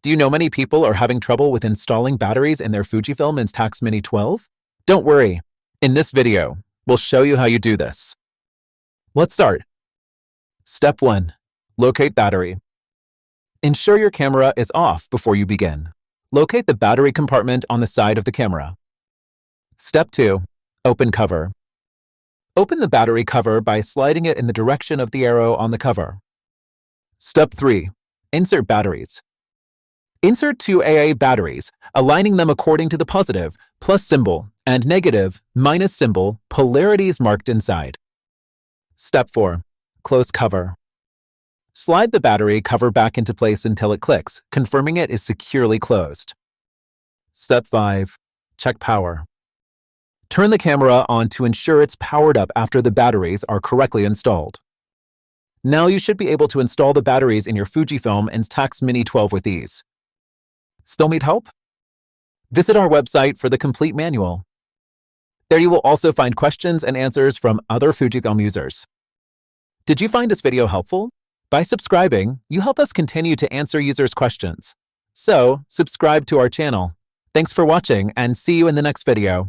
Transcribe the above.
Do you know many people are having trouble with installing batteries in their Fujifilm Instax Mini 12? Don't worry. In this video, we'll show you how you do this. Let's start. Step 1. Locate battery. Ensure your camera is off before you begin. Locate the battery compartment on the side of the camera. Step 2. Open cover. Open the battery cover by sliding it in the direction of the arrow on the cover. Step 3. Insert batteries. Insert two AA batteries, aligning them according to the positive, plus symbol, and negative, minus symbol, polarities marked inside. Step 4. Close cover. Slide the battery cover back into place until it clicks, confirming it is securely closed. Step 5. Check power. Turn the camera on to ensure it's powered up after the batteries are correctly installed. Now you should be able to install the batteries in your Fujifilm Instax Mini 12 with ease. Still need help? Visit our website for the complete manual. There you will also find questions and answers from other Fujifilm users. Did you find this video helpful? By subscribing, you help us continue to answer users' questions. So, subscribe to our channel. Thanks for watching and see you in the next video.